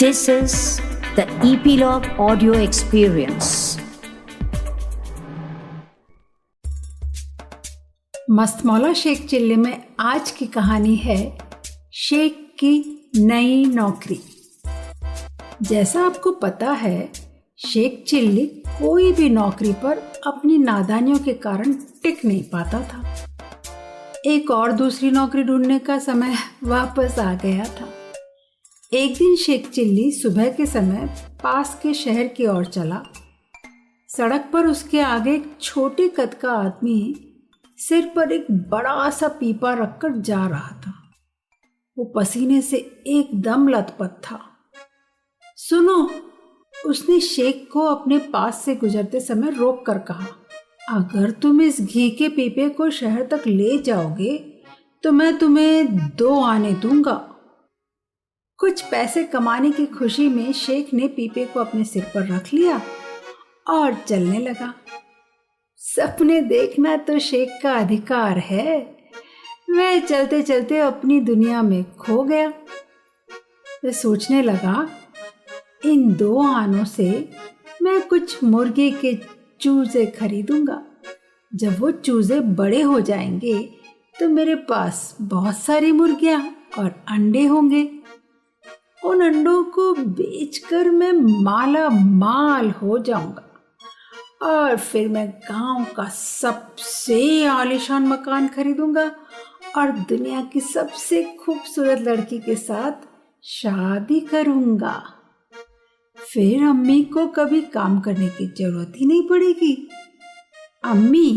This is the Epilogue Audio Experience. मस्तमौला शेख चिल्ली में आज की कहानी है शेख की नई नौकरी। जैसा आपको पता है, शेख चिल्ली कोई भी नौकरी पर अपनी नादानियों के कारण टिक नहीं पाता था। एक और दूसरी नौकरी ढूंढने का समय वापस आ गया था। एक दिन शेख चिल्ली सुबह के समय पास के शहर की ओर चला। सड़क पर उसके आगे एक छोटे कद का आदमी सिर पर एक बड़ा सा पीपा रखकर जा रहा था। वो पसीने से एकदम लथपथ था। सुनो, उसने शेख को अपने पास से गुजरते समय रोक कर कहा, अगर तुम इस घी के पीपे को शहर तक ले जाओगे तो मैं तुम्हें 2 आने दूंगा। कुछ पैसे कमाने की खुशी में शेख ने पीपे को अपने सिर पर रख लिया और चलने लगा। सपने देखना तो शेख का अधिकार है। वह चलते चलते अपनी दुनिया में खो गया। वह सोचने लगा, इन 2 आनों से मैं कुछ मुर्गे के चूजे खरीदूंगा। जब वो चूजे बड़े हो जाएंगे तो मेरे पास बहुत सारी मुर्गियां और अंडे होंगे। उन अंडों को बेचकर मैं माला माल हो जाऊंगा और फिर मैं गांव का सबसे आलीशान मकान खरीदूंगा और दुनिया की सबसे खूबसूरत लड़की के साथ शादी करूंगा। फिर अम्मी को कभी काम करने की जरूरत ही नहीं पड़ेगी। अम्मी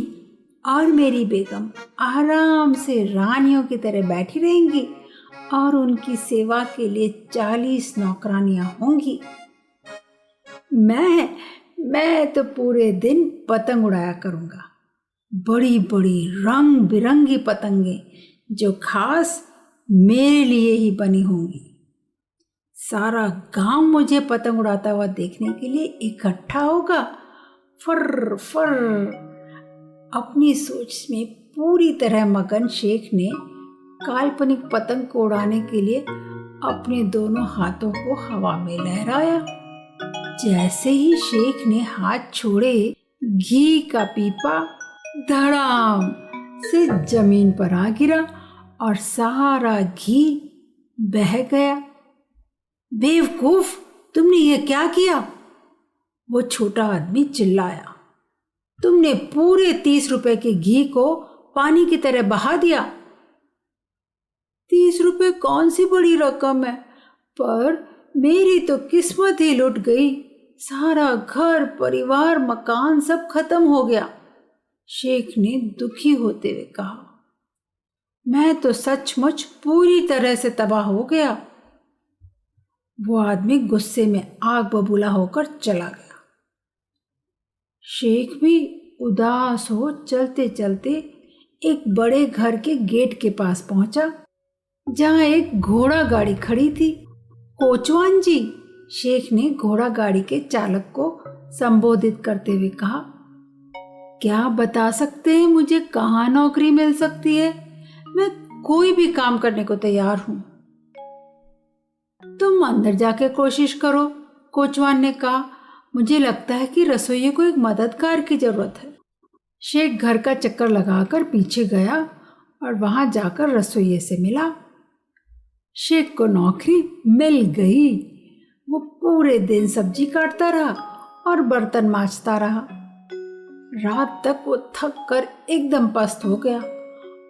और मेरी बेगम आराम से रानियों की तरह बैठी रहेंगी और उनकी सेवा के लिए 40 नौकरानियां होंगी। मैं तो पूरे दिन पतंग उड़ाया करूंगा। बड़ी बड़ी रंग बिरंगी पतंगे जो खास मेरे लिए ही बनी होंगी। सारा गांव मुझे पतंग उड़ाता हुआ देखने के लिए इकट्ठा होगा। फर फर। अपनी सोच में पूरी तरह मगन शेख ने काल्पनिक पतंग को उड़ाने के लिए अपने दोनों हाथों को हवा में लहराया। जैसे ही शेख ने हाथ छोड़े, घी का पीपा धड़ाम से जमीन पर आ गिरा और सारा घी बह गया। बेवकूफ, तुमने ये क्या किया? वो छोटा आदमी चिल्लाया। तुमने पूरे 30 रुपए के घी को पानी की तरह बहा दिया। 30 रुपए कौन सी बड़ी रकम है, पर मेरी तो किस्मत ही लुट गई। सारा घर परिवार मकान सब खत्म हो गया। शेख ने दुखी होते हुए कहा, मैं तो सचमुच पूरी तरह से तबाह हो गया। वो आदमी गुस्से में आग बबूला होकर चला गया। शेख भी उदास हो चलते चलते एक बड़े घर के गेट के पास पहुंचा, जहां एक घोड़ा गाड़ी खड़ी थी। कोचवान जी, शेख ने घोड़ा गाड़ी के चालक को संबोधित करते हुए कहा, क्या बता सकते हैं मुझे कहाँ नौकरी मिल सकती है? मैं कोई भी काम करने को तैयार हूं। तुम अंदर जाके कोशिश करो, कोचवान ने कहा। मुझे लगता है कि रसोइये को एक मददगार की जरूरत है। शेख घर का चक्कर लगाकर पीछे गया और वहां जाकर रसोइये से मिला। शेख को नौकरी मिल गई। वो पूरे दिन सब्जी काटता रहा और बर्तन मांजता रहा। रात तक वो थक कर एकदम पस्त हो गया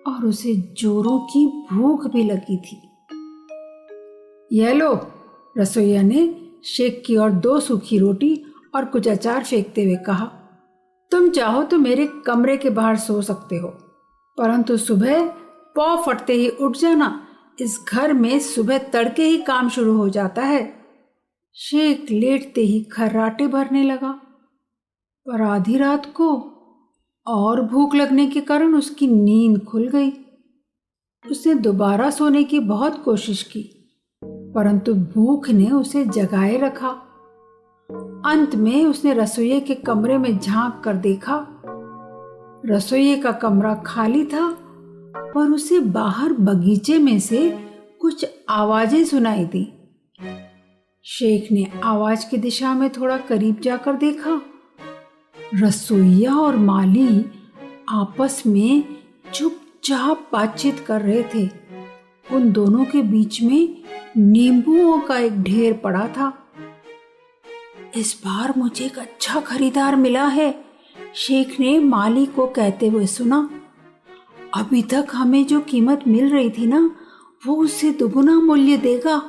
और उसे जोरों की भूख भी लगी थी। ये लो, रसोइया ने शेख की ओर 2 सूखी रोटी और कुछ अचार फेंकते हुए कहा, तुम चाहो तो मेरे कमरे के बाहर सो सकते हो, परंतु सुबह पौ फटते ही उठ जाना। इस घर में सुबह तड़के ही काम शुरू हो जाता है। शेख लेटते ही खर्राटे भरने लगा, पर आधी रात को और भूख लगने के कारण उसकी नींद खुल गई। उसने दोबारा सोने की बहुत कोशिश की, परंतु भूख ने उसे जगाए रखा। अंत में उसने रसोइये के कमरे में झांक कर देखा। रसोइये का कमरा खाली था, पर उसे बाहर बगीचे में से कुछ आवाजें सुनाई दी। शेख ने आवाज की दिशा में थोड़ा करीब जाकर देखा। रसोइया और माली आपस में चुपचाप बातचीत कर रहे थे। उन दोनों के बीच में नींबुओं का एक ढेर पड़ा था। इस बार मुझे एक अच्छा खरीदार मिला है, शेख ने माली को कहते हुए सुना। अभी तक हमें जो कीमत मिल रही थी ना, वो उससे दुगुना मूल्य देगा।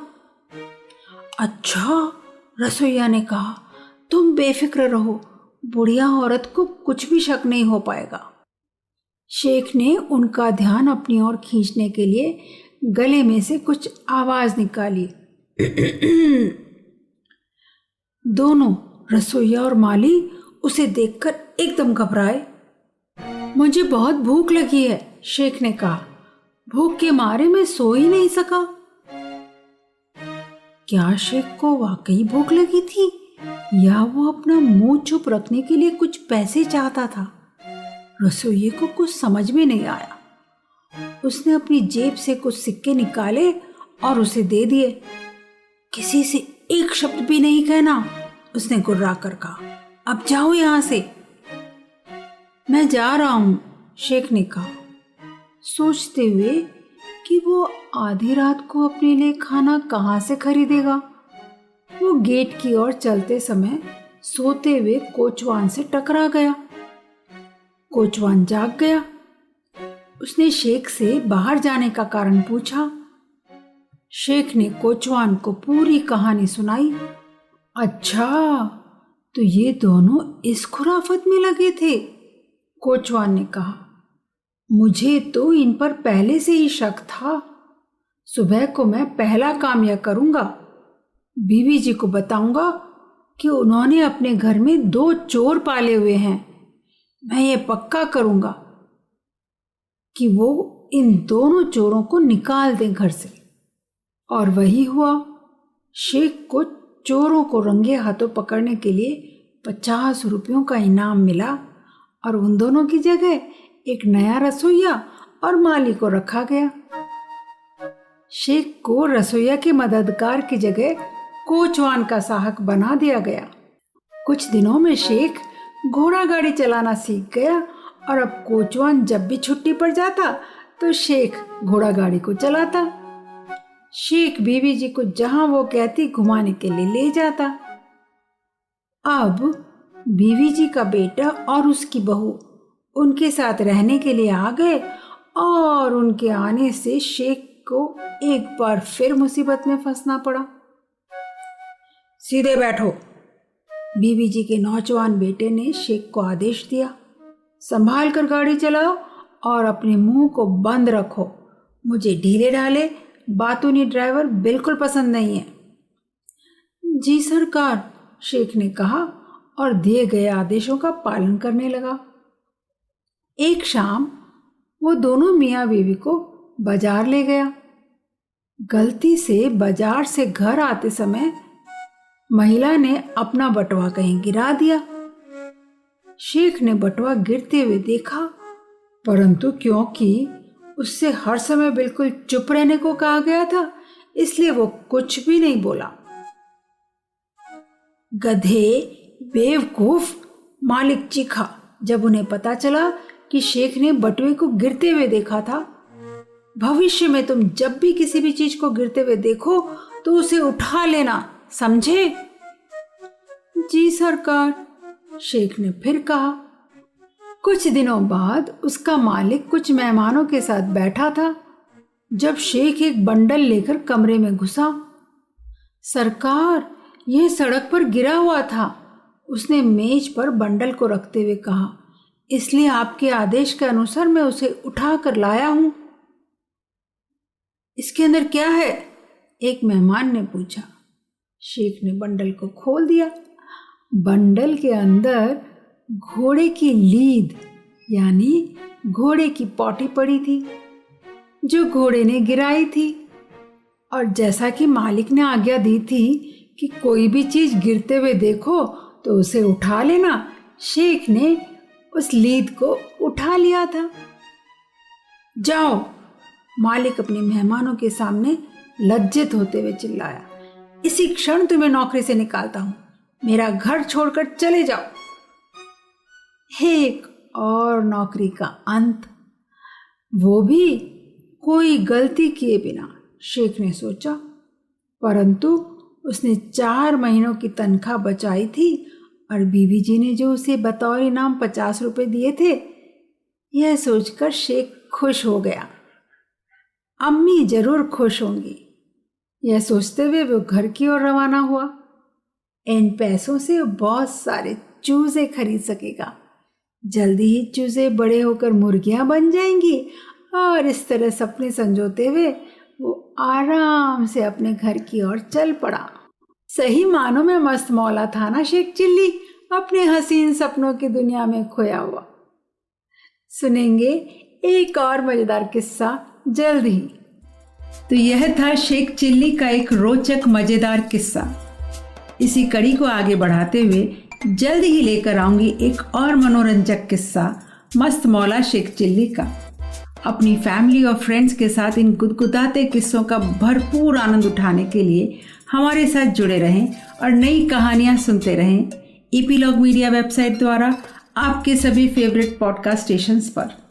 अच्छा, रसोइया ने कहा, तुम बेफिक्र रहो, बुढ़िया औरत को कुछ भी शक नहीं हो पाएगा। शेख ने उनका ध्यान अपनी ओर खींचने के लिए गले में से कुछ आवाज निकाली। दोनों, रसोइया और माली, उसे देखकर एकदम घबराए। मुझे बहुत भूख लगी है, शेख ने कहा। भूख के मारे मैं सो ही नहीं सका। क्या शेख को वाकई भूख लगी थी या वो अपना मुंह चुप रखने के लिए कुछ पैसे चाहता था? रसोइये को कुछ समझ में नहीं आया। उसने अपनी जेब से कुछ सिक्के निकाले और उसे दे दिए। किसी से एक शब्द भी नहीं कहना, उसने गुर्रा कर कहा। अब जाओ यहां से। मैं जा रहा हूं, शेख ने कहा, सोचते हुए कि वो आधी रात को अपने लिए खाना कहां से खरीदेगा। वो गेट की ओर चलते समय सोते हुए कोचवान से टकरा गया। कोचवान जाग गया। उसने शेख से बाहर जाने का कारण पूछा। शेख ने कोचवान को पूरी कहानी सुनाई। अच्छा, तो ये दोनों इस खुराफत में लगे थे, कोचवान ने कहा। मुझे तो इन पर पहले से ही शक था। सुबह को मैं पहला काम यह करूंगा, बीवी जी को बताऊंगा कि उन्होंने अपने घर में 2 चोर पाले हुए हैं। मैं ये पक्का करूंगा कि वो इन दोनों चोरों को निकाल दें घर से। और वही हुआ। शेख को चोरों को रंगे हाथों पकड़ने के लिए 50 रुपयों का इनाम मिला और उन दोनों की जगह एक नया रसोइया और माली को रखा गया। शेख को रसोइया के मददगार की जगह कोचवान का सहायक बना दिया गया। कुछ दिनों में शेख घोड़ा गाड़ी चलाना सीख गया और अब कोचवान जब भी छुट्टी पर जाता तो शेख घोड़ा गाड़ी को चलाता। शेख बीवी जी को जहां वो कहती घुमाने के लिए ले जाता। अब बीवी जी का बेटा और उसकी बहू उनके साथ रहने के लिए आ गए और उनके आने से शेख को एक बार फिर मुसीबत में फंसना पड़ा। सीधे बैठो, बीवी जी के नौजवान बेटे ने शेख को आदेश दिया। संभाल कर गाड़ी चलाओ और अपने मुंह को बंद रखो। मुझे ढीले ढाले बातूनी ड्राइवर बिल्कुल पसंद नहीं है। जी सरकार, शेख ने कहा और दिए गए आदेशों का पालन करने लगा। एक शाम वो दोनों मियाँ बीवी को बाजार ले गया। गलती से बाजार से घर आते समय महिला ने अपना बटुआ कहीं गिरा दिया। शेख ने बटुआ गिरते हुए देखा, परंतु क्योंकि उससे हर समय बिल्कुल चुप रहने को कहा गया था, इसलिए वो कुछ भी नहीं बोला। गधे, बेवकूफ, मालिक चीखा जब उन्हें पता चला कि शेख ने बटुए को गिरते हुए देखा था। भविष्य में तुम जब भी किसी भी चीज को गिरते हुए देखो तो उसे उठा लेना, समझे? जी सरकार, शेख ने फिर कहा। कुछ दिनों बाद उसका मालिक कुछ मेहमानों के साथ बैठा था जब शेख एक बंडल लेकर कमरे में घुसा। सरकार, यह सड़क पर गिरा हुआ था, उसने मेज पर बंडल को रखते हुए कहा, इसलिए आपके आदेश के अनुसार मैं उसे उठा कर लाया हूं। इसके अंदर क्या है? एक मेहमान ने पूछा। शेख ने बंडल को खोल दिया। बंडल के अंदर घोड़े की लीद यानी घोड़े की पॉटी पड़ी थी जो घोड़े ने गिराई थी। और जैसा कि मालिक ने आज्ञा दी थी कि कोई भी चीज गिरते हुए देखो तो उसे उठा लेना, शेख ने उस लीद को उठा लिया था। जाओ, मालिक अपने मेहमानों के सामने लज्जित होते हुए चिल्लाया, इसी क्षण तुम्हें नौकरी से निकालता हूं। मेरा घर छोड़कर चले जाओ। एक और नौकरी का अंत, वो भी कोई गलती किए बिना, शेख ने सोचा। परंतु उसने 4 महीनों की तनख्वाह बचाई थी और बीवी जी ने जो उसे बतौर इनाम 50 रुपए दिए थे, यह सोचकर शेख खुश हो गया। अम्मी जरूर खुश होंगी, यह सोचते हुए वो घर की ओर रवाना हुआ। इन पैसों से बहुत सारे चूजे खरीद सकेगा। जल्दी ही चूजे बड़े होकर मुर्गियां बन जाएंगी और इस तरह सपने संजोते हुए वो आराम से अपने घर की ओर चल पड़ा। सही मानों में मस्त मौला था ना शेख चिल्ली, अपने हसीन सपनों की दुनिया में खोया हुआ। सुनेंगे एक और मजेदार किस्सा जल्द ही। तो यह था शेख चिल्ली का एक रोचक मजेदार किस्सा। इसी कड़ी को आगे बढ़ाते हुए जल्द ही लेकर आऊंगी एक और मनोरंजक किस्सा मस्त मौला शेख चिल्ली का। अपनी फैमिली और फ्रेंड्स के साथ इन गुदगुदाते किस्सों का भरपूर आनंद उठाने के लिए हमारे साथ जुड़े रहें और नई कहानियां सुनते रहें ईपीलॉग मीडिया वेबसाइट द्वारा आपके सभी फेवरेट पॉडकास्ट स्टेशंस पर।